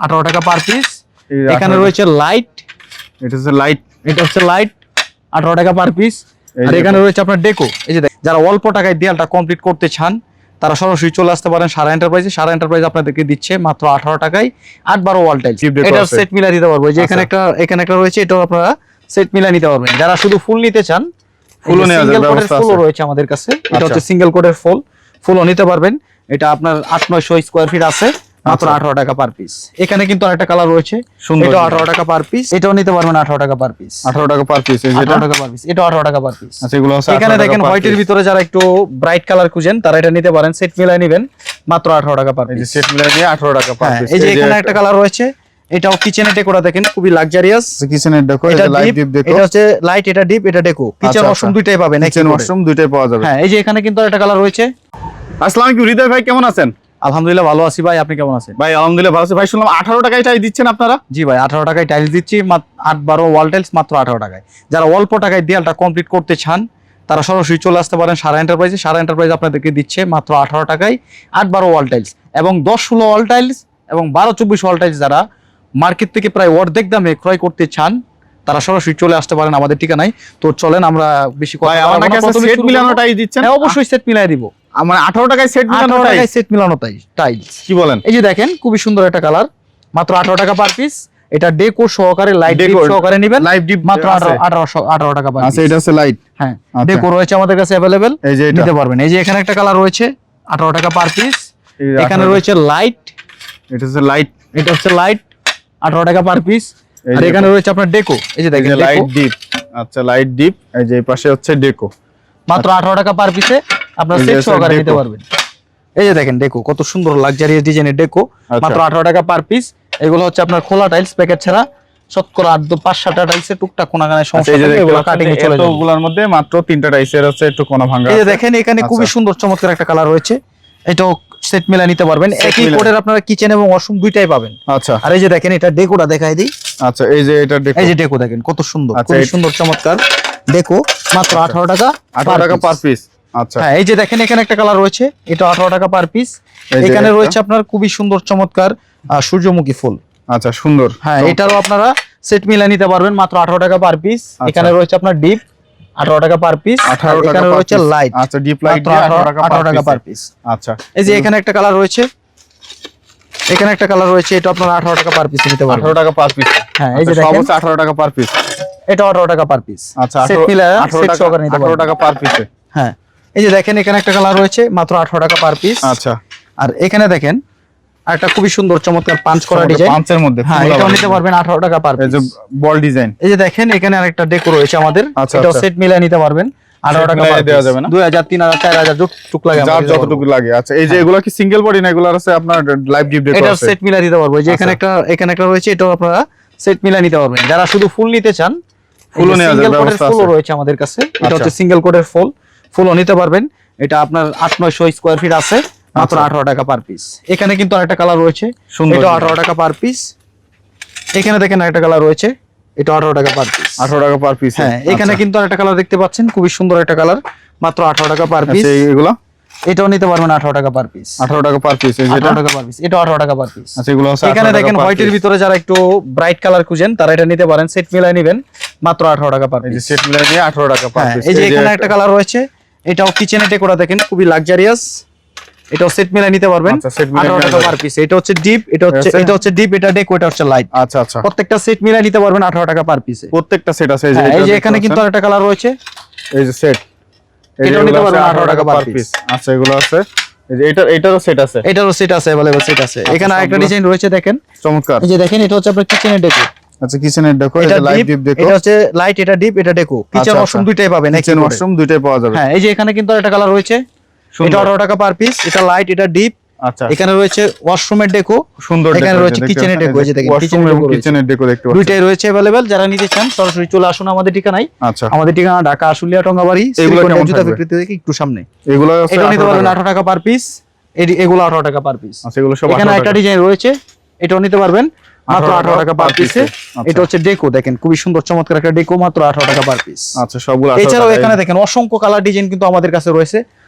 18 টাকা per piece. এখানে রয়েছে লাইট, এটা হচ্ছে লাইট 18 টাকা পার পিস। আর এখানে রয়েছে আপনার ডেকো। এই যে যারা অল্প টাকায় দেয়ালটা কমপ্লিট করতে চান তারা সরাসরি চলে আসতে পারেন সারা এন্টারপ্রাইজে। সারা এন্টারপ্রাইজ আপনাদেরকে দিচ্ছে মাত্র 18 টাকায় 8-12 ওয়াল টাইলস। এটা সেট মিলা দিতে পারবো। যে এখানে একটা রয়েছে, এটাও আপনারা সেট মিলা নিতে পারবেন। যারা শুধু ফুল নিতে চান, সিঙ্গেল কোটের ফুলও রয়েছে আমাদের কাছে। এটা হচ্ছে সিঙ্গেল কোটের ফুলও নিতে পারবেন। এটা আপনার 800-900 স্কয়ার ফিট আছে, মাত্র 18 টাকা পার পিস। এখানে কিন্তু আরেকটা কালার রয়েছে, এটা 18 টাকা পার পিস। এটাও নিতে পারবেন 18 টাকা পার পিস। 18 টাকা পার পিস, 18 টাকা পার পিস। এটা 18 টাকা পার পিস। আচ্ছা, এগুলো আছে। এখানে দেখেন হোয়াইটের ভিতরে যারা একটু ব্রাইট কালার খুঁজেন তারা এটা নিতে পারেন, সেট মিলাই নেবেন মাত্র 18 টাকা পার পিস। সেট মিলাই নিয়ে 18 টাকা পার পিস। এই যে এখানে একটা কালার রয়েছে, এটাও কিচেনে ডেকোরা দেখেন, খুবই লাক্সারিয়াস কিচেনের ডেকো। এটা লাইট ডিপ ডেকো, এটা হচ্ছে লাইট, এটা ডিপ, এটা ডেকো। কিচেন ওয়াশরুম দুইটাই পাবেন, কিচেন ওয়াশরুম দুইটাই পাওয়া যাবে। হ্যাঁ, এই যে এখানে কিন্তু একটা কালার রয়েছে। আসসালামু আলাইকুম হৃদয় ভাই, কেমন আছেন? আলহামদুলিল্লাহ ভালো আছি ভাই, আপনি কেমন আছেন? ভাই আলহামদুলিল্লাহ ভালো আছি। ভাই শুনলাম 18 টাকায় টাইলস দিচ্ছেন আপনারা? জি ভাই, 18 টাকায় টাইলস দিচ্ছি, 8-12 ওয়াল টাইলস মাত্র 18 টাকায়। যারা অল্প টাকায় দেয়ালটা কমপ্লিট করতে চান তারা সরাসরি চলে আসতে পারেন সারা এন্টারপ্রাইজে। সারা এন্টারপ্রাইজ আপনাদেরকে দিচ্ছে মাত্র 18 টাকায় 8-12 ওয়াল টাইলস এবং 10-16 ওয়াল টাইলস এবং 12-24 ওয়াল টাইলস। যারা মার্কেট থেকে প্রায় অর্ধেক দামে ক্রয় করতে চান তারা সরাসরি চলে আসতে পারেন আমাদের ঠিকানায়। তো চলেন আমরা বেশি কথা আপনার কাছে সেট মিলানো টাইলস দিচ্ছেন? হ্যাঁ, অবশ্যই সেট মিলাই দিব। মানে 18 টাকায় সেট মিলানো টাইলস? সেট মিলানো টাইলস কি বলেন? এই যে দেখেন খুবই সুন্দর একটা কালার, মাত্র 18 টাকা পার পিস। এটা ডেকো সহকারে, লাইট ডিপ সহকারে নেবেন, লাইট ডিপ মাত্র 18 টাকা পার পিস। আচ্ছা, এটা আছে লাইট। হ্যাঁ, ডেকো রয়েছে আমাদের কাছে अवेलेबल, এই যে নিতে পারবেন। এই যে এখানে একটা কালার রয়েছে 18 টাকা পার পিস। এখানে রয়েছে লাইট, এটা হচ্ছে লাইট 18 টাকা পার পিস। আর এখানে রয়েছে আপনার ডেকো। এই যে দেখেন লাইট ডিপ। আচ্ছা, লাইট ডিপ। এই যে এই পাশে হচ্ছে ডেকো, মাত্র 18 টাকা পার পিসে আপনারা সেট সহকারে নিতে পারবেন। এই যে দেখেন ডেকো, কত সুন্দর লাক্সারিয়াস ডিজাইনের ডেকো, মাত্র 18 টাকা পার পিস। এগুলো হচ্ছে আপনার খোলা টাইলস, প্যাকেট ছাড়া। শতকরা 8-5-7টা টাইলসের টুকটাক কোনাগানে সমস্যা থাকে, এগুলো কাটিং এ চলে যায়। এগুলোর মধ্যে মাত্র 3টা টাইলসের হচ্ছে একটু কোনা ভাঙা। এই যে দেখেন এখানে খুবই সুন্দর চমৎকার একটা কালার রয়েছে, এটাও সেট মিলা নিতে পারবেন। একই কোডের আপনারা কিচেন এবং ওয়াশরুম দুইটাই পাবেন। আচ্ছা, আর এই যে দেখেন এটা ডেকোটা দেখাই দিই। আচ্ছা, এই যে এটা ডেকো, এই যে ডেকো দেখেন কত সুন্দর, খুবই সুন্দর চমৎকার ডেকো, মাত্র 18 টাকা পার পিস। আচ্ছা, হ্যাঁ, এই যে দেখেন এখানে একটা কালার রয়েছে, এটা 18 টাকা পার পিস। এখানে রয়েছে আপনার খুবই সুন্দর চমৎকার সূর্যমুখী ফুল। আচ্ছা, সুন্দর। হ্যাঁ, এটারও আপনারা সেট মিলা নিতে পারবেন, মাত্র 18 টাকা পার পিস। এখানে রয়েছে আপনার ডিপ 18 টাকা পার পিস। এখানে রয়েছে লাইট, আচ্ছা, ডিপ লাইট 18 টাকা পার পিস। আচ্ছা, এই যে এখানে একটা কালার রয়েছে, এখানে একটা কালার রয়েছে, এটা আপনারা 18 টাকা পার পিস নিতে পারবেন। 18 টাকা পার পিস। হ্যাঁ, এই যে দেখেন সব 18 টাকা পার পিস। এটা 18 টাকা পার পিস। আচ্ছা, সেট মিলা 18 টাকা পার পিসে। হ্যাঁ, এই যে দেখেন এখানে একটা কালার রয়েছে, মাত্র 18 টাকা পার পিস। আচ্ছা, আর এখানে দেখেন আরেকটা খুবই সুন্দর চমৎকার পাঁচ করা ডিজাইন, পাঁচের মধ্যে। হ্যাঁ, এটাও নিতে পারবেন 18 টাকা পার পিস। এই যে বল ডিজাইন। এই যে দেখেন এখানে আরেকটা ডেকো রয়েছে আমাদের, এটাও সেট মিলাই নিতে পারবেন। 18 টাকা পার দেওয়া যাবে না? 2000, 3000, 4000 যতটুকু লাগে যার যতটুকু লাগে। আচ্ছা, এই যে এগুলা কি সিঙ্গেল বডি না? এগুলা আছে আপনার লাইভ ডিপ ডেকো আছে? এটা সেট মিলাই দিতে পারবো। যে এখানে একটা রয়েছে, এটাও আপনারা সেট মিলাই নিতে পারবেন। যারা শুধু ফুল নিতে চান, ফুলও নেওয়া যাবে, সিঙ্গেল কোটের ফুলও রয়েছে আমাদের কাছে। এটা হচ্ছে সিঙ্গেল কোটের ফুলও নিতে পারবেন। এটা আপনার 800-900 স্কয়ার ফিট আছে, মাত্র 18 টাকা পার পিস। এখানে কিন্তু আরেকটা কালার রয়েছে, এটা 18 টাকা পার পিস। এখানে দেখেন আরেকটা কালার রয়েছে, এটা 18 টাকা পার পিস। 18 টাকা পার পিস। হ্যাঁ, এখানে কিন্তু আরেকটা কালার দেখতে পাচ্ছেন, খুবই সুন্দর একটা কালার, মাত্র 18 টাকা পার পিস। এগুলা এটাও নিতে পারবেন 18 টাকা পার পিস। 18 টাকা পার পিস। এই যে 18 টাকা পার পিস, এটা 18 টাকা পার পিস। আচ্ছা, এগুলো আছে। এখানে দেখেন হোয়াইটের ভিতরে যারা একটু ব্রাইট কালার খুঁজেন তারা এটা নিতে পারেন, সেট মিলাই নেবেন, মাত্র 18 টাকা পার এই যে পিস। সেট মিলাই নিয়ে 18 টাকা পার পিস। এই যে এখানে একটা কালার রয়েছে, এটাও কিচেনে ডেকোরা দেখেন, খুবই লাক্সারিয়াস। এটাও সেট মিলাই নিতে পারবেন, 18 টাকা পার পিস। এটা হচ্ছে ডিপ, এটা হচ্ছে ডিপ, এটা ডেকো, এটা হচ্ছে লাইট। আচ্ছা, আচ্ছা, প্রত্যেকটা সেট মিলাই নিতে পারবেন 18 টাকা পার পিসে। প্রত্যেকটা সেট আছে। এই যে এখানে কিন্তু আরেকটা কালার রয়েছে, এই যে সেট, এটাও নিতে পারবেন 18 টাকা পার পিস। আচ্ছা, এগুলো আছে। এই যে এটারও সেট আছে, এটারও সেট আছে, अवेलेबल সেট আছে। এখানে আরেকটা ডিজাইন রয়েছে দেখেন, চমৎকার। এই যে দেখেন এটা হচ্ছে আপনার কিচেনের ডেকো। আচ্ছা, কিচেনের ডেকো, এটা লাইট ডিপ ডেকো। এটা হচ্ছে লাইট, এটা ডিপ, এটা ডেকো। কিচেন ওয়াশরুম দুইটাই পাবেন, কিচেন ওয়াশরুম দুইটাই পাওয়া যাবে। হ্যাঁ, এই যে এখানে কিন্তু একটা কালার রয়েছে, এটা 18 টাকা পার পিস। এটা লাইট, এটা ডিপ। আচ্ছা, এখানে রয়েছে ওয়াশরুমের ডেকো, সুন্দর। এখানে রয়েছে কিচেনের ডেকো। এই যে দেখেন কিচেনের ডেকো দেখতে পাচ্ছেন, দুইটাই রয়েছে अवेलेबल। যারা নিতে চান সরাসরি চলে আসুন আমাদের ঠিকানায়। আচ্ছা, আমাদের ঠিকানা ঢাকা আশুলিয়া টঙ্গাবাড়ি, এগুলো কেমন জুতা থাকবে? ফ্যাক্টরি থেকে একটু সামনে। এগুলো এটা নিতে পারবেন 18 টাকা পার পিস। এগুলো 18 টাকা পার পিস। আচ্ছা, এগুলো সব। এখানে একটা ডিজাইন রয়েছে, এটাও নিতে পারবেন মাত্র 18 টাকা পার পিসে। এটা হচ্ছে ডেকো, দেখেন খুবই সুন্দর চমৎকার একটা ডেকো, মাত্র 18 টাকা পার পিস। আচ্ছা, সবগুলো। এছাড়াও এখানে দেখেন অসংখ্য কালার ডিজাইন কিন্তু আমাদের কাছে রয়েছে,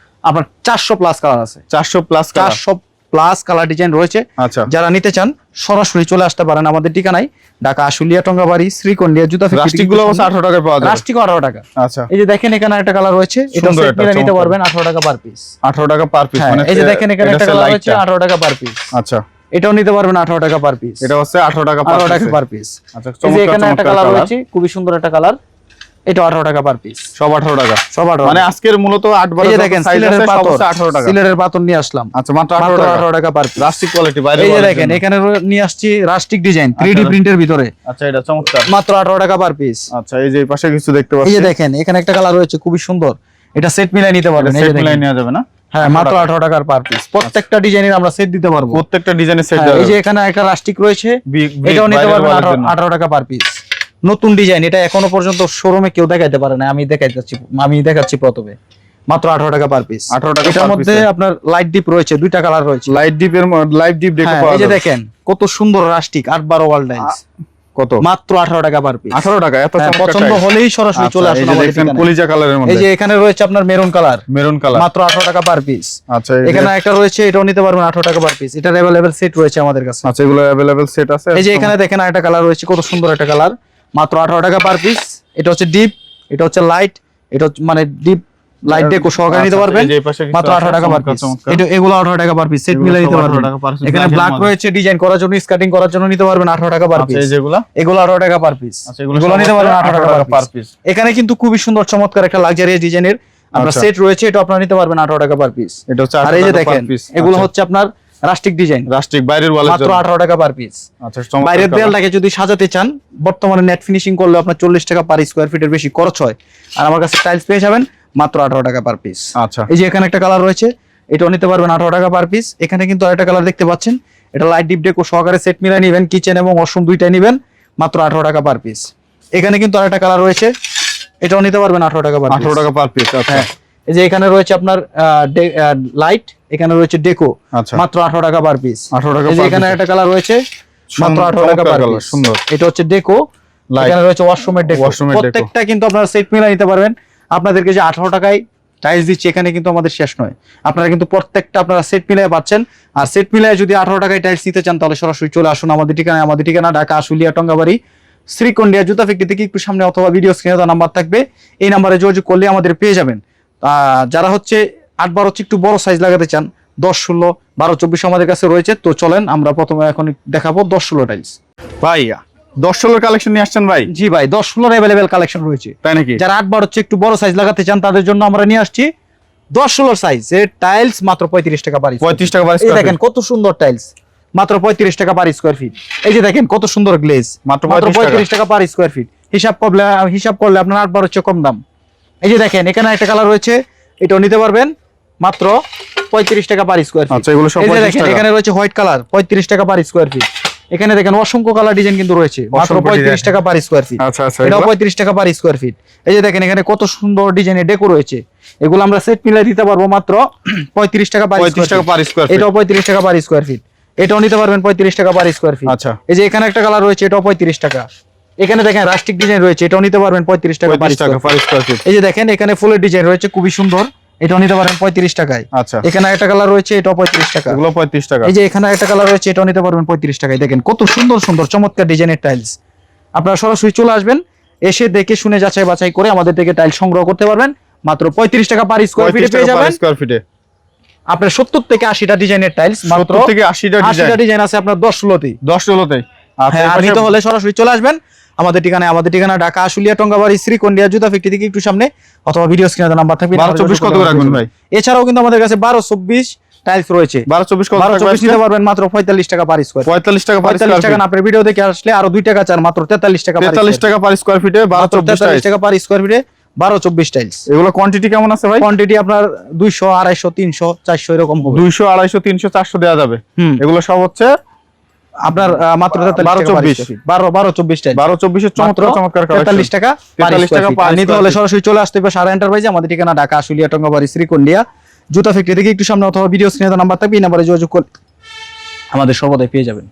আপনার 400 প্লাস কালার আছে। 400 প্লাস 400 প্লাস কালার ডিজাইন রয়েছে। আচ্ছা, যারা নিতে চান সরাসরি চলে আসতে পারেন আমাদের ঠিকানায়, ঢাকা আশুলিয়া টঙ্গাবাড়ি শ্রীকন্ডিয়া জুতা ফ্যাক্টরি। রাস্টিক গুলো 18 টাকায় পাওয়া যায়। রাস্টিক 18 টাকা। আচ্ছা, এই যে দেখেন এখানে একটা কালার রয়েছে, এটা সুন্দর সেট একটা, মিলে নিতে চমৎকার। পারবেন 18 টাকা পার পিস। 18 টাকা পার পিস। মানে এই যে দেখেন এখানে এটা একটা হচ্ছে কালার রয়েছে লাইটটা। 18 টাকা পার পিস। আচ্ছা, এটাও নিতে পারবেন 18 টাকা পার পিস। এটা হচ্ছে 18 টাকা 18 টাকা পার পিস। আচ্ছা, এই যে চমৎকার এখানে একটা চমৎকার কালার কালার। রয়েছে, খুবই সুন্দর একটা কালার, এটা 18 টাকা পার পিস। সব 18 টাকা। সব 18 মানে আজকের মূলত 8 এই যে দেখেন সিলেটের পাথর, 18 টাকা। সিলেটের পাথর নিয়ে আসলাম। আচ্ছা, মাত্র মাত্র 18 টাকা। 18 টাকা পার পিস। রাস্টিক কোয়ালিটি বাইরে। এই যে দেখেন এখানে নিয়ে আসছি রাস্টিক ডিজাইন 3D প্রিন্টের ভিতরে, আচ্ছা, এটা চমৎকার। মাত্র 18 টাকা পার পিস। আচ্ছা, এই যে এই পাশে কিছু দেখতে এই পাচ্ছি। যে দেখেন এখানে একটা কালার রয়েছে খুবই সুন্দর, এটা সেট মিলাই নিতে পারবেন। এই যে সেট মিলাই দেখেন, নেওয়া যাবে না? হ্যাঁ মাত্র 18 টাকার পার পিস। প্রত্যেকটা ডিজাইনের আমরা সেট দিতে পারবো। প্রত্যেকটা ডিজাইনের সেট হ্যাঁ, দেওয়া এই যে যাবে। এখানে একটা রাস্টিক রয়েছে, Big এটাও নিতে বাইরের পারবেন ওয়ালের জন্য। 18 টাকা পার পিস। নতুন ডিজাইন, এটা এখনো পর্যন্ত শোরুমে কেউ দেখাইতে পারে না, আমি দেখাচ্ছি প্রথমে। মাত্র 18 টাকা পার পিস। 18 টাকা এটার per মধ্যে piece। আপনার লাইট ডিপ রয়েছে, দুইটা কালার রয়েছে। লাইট ডিপের লাইট ডিপ দেখতে হ্যাঁ, পাওয়া এই যে যাবে। দেখেন কত সুন্দর রাস্টিক 8-12 ওয়াল টাইলস, কত? মাত্র 18 টাকা পার পিস। 18 টাকা। এত হ্যাঁ, চমৎকার পছন্দ টাইলস। হলেই সরাসরি চলে আচ্ছা, আসুন এই যে আমাদের দেখছেন ঠিকানায়। কলিজা কালারের এই মধ্যে। যে এখানে রয়েছে আপনার মেরুন কালার, মেরুন কালার। মাত্র 18 টাকা পার পিস। আচ্ছা, এই যে- এখানে একটা রয়েছে, এটাও নিতে পারবেন 18 টাকা পার পিস। এটার अवेलेबल সেট রয়েছে আমাদের কাছে। আচ্ছা, এগুলো अवेलेबल সেট আছে। এই যে এখানে দেখেন আরেকটা কালার রয়েছে, কত সুন্দর একটা কালার, মাত্র 18 টাকা পার পিস। এটা হচ্ছে ডিপ, এটা হচ্ছে লাইট, এটা মানে ডিপ লাইট ডেকো সহকারে নিতে আচ্ছা, পারবেন, এই যে এই পাশে কিছু মাত্র আছে, 18 টাকা পার চমৎকার, পিস। চমৎকার। এটা এগুলো 18 টাকা পার পিস, সেট এগুলো মিলে সব নিতে 18 পারবেন। টাকা per piece, এখানে black এর ব্ল্যাক মধ্যে। রয়েছে, ডিজাইন করার জন্য, স্কার্টিং করার জন্য নিতে পারবেন 18 টাকা পার আচ্ছা, পিস। এই যেগুলা এগুলো 18 টাকা পার পিস। আচ্ছা, এগুলো এগুলো নিতে পারবেন 18 টাকা পার পার পিস। পিস। এখানে কিন্তু খুবই সুন্দর চমৎকার একটা লাক্সারিয়াস ডিজাইনের আপনার আচ্ছা। সেট রয়েছে, এটা আপনারা নিতে পারবেন 18 টাকা পার পিস। এটা হচ্ছে আর এই যে 18 টাকা দেখেন per piece। এগুলো আচ্ছা, হচ্ছে আপনার রাস্টিক ডিজাইন, রাস্টিক বাইরের ওয়ালের মাত্র জন্য। 18 টাকা পার পিস। আচ্ছা, চমৎকার বাইরের কালার। দেয়ালটাকে যদি সাজাতে চান, বর্তমানে নেট ফিনিশিং করলে আপনার 40 টাকা পার স্কয়ার ফিটের বেশি খরচ হয়, আর আমার কাছে টাইলস পেয়ে যাবেন মাত্র 18 টাকা পার পিস। আচ্ছা, এই যে এখানে একটা কালার রয়েছে, এটাও নিতে পারবেন 18 টাকা পার পিস। এখানে কিন্তু আরেকটা কালার দেখতে পাচ্ছেন, এটা লাইট ডিপ ডেকো সহকারে সেট মিলাই নেবেন, কিচেন এবং ওয়াশরুম দুইটাই নেবেন, মাত্র 18 টাকা পার পিস। এখানে কিন্তু আরেকটা কালার রয়েছে, এটাও নিতে পারবেন 18 টাকা পার 18 টাকা পার পিস। আচ্ছা, হ্যাঁ, এই যে এখানে রয়েছে আপনার লাইট, এখানে রয়েছে ডেকো, আচ্ছা, মাত্র 18 টাকা পার পিস। 18 টাকা এই যে per এখানে piece। একটা কালার রয়েছে, মাত্র 18 টাকা চমৎকার পার colour, পিস। সুন্দর। এটা হচ্ছে ডেকো, Light। এখানে রয়েছে ওয়াশরুমের ডেকো। Washroom এর deco। প্রত্যেকটা কিন্তু আপনারা সেট মিলাই নিতে পারবেন। আপনাদেরকে যে 18 টাকায় টাইলস দিচ্ছি, এখানে কিন্তু আমাদের শেষ নয়, আপনারা কিন্তু প্রত্যেকটা আপনারা সেট মিলাই পাচ্ছেন। আর সেট মিলাই যদি 18 টাকায় টাইলস নিতে চান, তাহলে সরাসরি চলে আসুন আমাদের ঠিকানায়। আমাদের ঠিকানা ঢাকা আশুলিয়া টঙ্গাবাড়ি শ্রীকন্ডিয়া জুতা ফ্যাক্টরি থেকে একটু সামনে, অথবা ভিডিও স্ক্রিনে দেওয়া নাম্বার থাকবে, এই নাম্বারে যোগাযোগ করলে আমাদের পেয়ে যাবেন। যারা হচ্ছে 8-12 হচ্ছে একটু বড় সাইজ লাগাতে চান, 10, 16, 12, 24 আমাদের কাছে রয়েছে। তো চলেন আমরা প্রথমে এখন দেখাবো 10, 16 টাইলস। ভাই 10-16 কালেকশন নিয়ে আসছেন ভাই? জি ভাই, 10, 16 अवेलेबल কালেকশন রয়েছে। তাই নাকি? যারা 8-12 হচ্ছে একটু বড় সাইজ লাগাতে চান, তাদের জন্য আমরা নিয়ে আসছি 10, 16 সাইজের টাইলস, মাত্র 35 টাকা পার। 35 টাকা পার এই দেখেন কত সুন্দর টাইলস, মাত্র 35 টাকা পার স্কয়ার ফিট। এই যে দেখেন কত সুন্দর গ্লেজ, মাত্র মাত্র 35 35 টাকা পার স্কয়ার ফিট। হিসাব করলে আপনার 8-12 হচ্ছে কম দাম। এই যে দেখেন এখানে একটা কালার রয়েছে, এটাও নিতে পারবেন মাত্র 35 টাকা পার স্কয়ার ফিট। আচ্ছা, এগুলো সব এই যে 35 দেখেন টাকা। এখানে রয়েছে হোয়াইট কালার, 35 টাকা পার স্কয়ার ফিট। এখানে দেখেন অসংখ্য কালার ডিজাইন কিন্তু রয়েছে, মাত্র অসংখ্য 35 design। টাকা পার স্কয়ার ফিট। আচ্ছা, আচ্ছা, এটাও এগুলো? 35 টাকা পার স্কয়ার ফিট। এই যে দেখেন এখানে কত সুন্দর ডিজাইনের ডেকো রয়েছে, এগুলো আমরা সেট মিলাই দিতে পারবো মাত্র 35 টাকা পার 35 টাকা পার স্কয়ার ফিট। এটাও 35 টাকা পার স্কয়ার ফিট। এটাও নিতে পারবেন 35 টাকা পার স্কয়ার ফিট। আচ্ছা, এই যে এখানে একটা কালার রয়েছে, এটাও 35 টাকা। এখানে দেখেন রাস্টিক ডিজাইন রয়েছে, এটাও নিতে পারবেন 35 টাকা পার 35 টাকা স্কয়ার পার ফিট। Square feet. এই যে দেখেন এখানে ফুলের ডিজাইন রয়েছে, খুবই সুন্দর, এটাও নিতে পারবেন 35 টাকায়। আচ্ছা, এখানে একটা কালার রয়েছে, এটাও 35 টাকা। এগুলো 35 টাকা। এই যে এখানে একটা কালার রয়েছে, এটাও নিতে পারবেন 35 টাকায়। দেখেন কত সুন্দর সুন্দর চমৎকার ডিজাইনের টাইলস। আপনারা সরাসরি চলে আসবেন, এসে দেখে শুনে যাচাই বাছাই করে আমাদের থেকে টাইলস সংগ্রহ করতে পারবেন। মাত্র 35 টাকা পার স্কয়ার ফিটে 35 পেয়ে টাকা পার যাবেন। স্কয়ার ফিটে। আপনার 70 থেকে 80টা ডিজাইনের টাইলস, মাত্র 70 থেকে 80টা 80টা ডিজাইন। ডিজাইন আছে আপনার 10, 16তেই। 10-16তেই। আচ্ছা, হ্যাঁ, এই আর পাশে- নিতে হলে সরাসরি চলে আসবেন আমাদের ঠিকানায়। আমাদের ঠিকানা ঢাকা আশুলিয়া টঙ্গাবাড়ি শ্রীকন্ডিয়া জুতা ফ্যাক্টরি থেকে একটু সামনে, অথবা ভিডিও স্ক্রিনে নাম্বার থাকবে। 12-24 কত করে রাখবেন ভাই? এছাড়াও কিন্তু আমাদের কাছে 12-24 টাইলস রয়েছে। 12-24 কত টাকা 12-24 নিতে পারবেন মাত্র 45 টাকা পার স্কয়ার। 45 টাকা পার 45 স্কয়ার টাকা ফিট। না, আপনার ভিডিও দেখে আসলে আরো 2 টাকা চান, মাত্র 43 টাকা পার 43 টাকা পার স্কয়ার ফিটে 12-24 43 টাকা পার স্কয়ার ফিটে 12-24 টাইলস। এগুলো কোয়ান্টিটি কেমন আছে ভাই? কোয়ান্টিটি আপনার 200, 250, 300, 400 এরকম হবে। 200, 250, 300, 400 দেওয়া যাবে। হুম, এগুলো সব হচ্ছে আপনার মাত্র 43 টাকা পার 12-24 স্কয়ার ফিট। 12-24 টাইলস 12-24 এর মাত্র চমৎকার চমৎকার 43 টাকা 43 টাকা পার নিতে হলে সরাসরি চলে আসতে হবে সারা এন্টারপ্রাইজে। আমাদের ঠিকানা ঢাকা আশুলিয়া টঙ্গাবাড়ি শ্রীকন্ডিয়া জুতা ফ্যাক্টরি থেকে একটু সামনে, অথবা ভিডিও স্ক্রিনে নাম্বার থাকবে, এই নাম্বারে যোগাযোগ করলে আমাদের সর্বদাই পেয়ে যাবেন।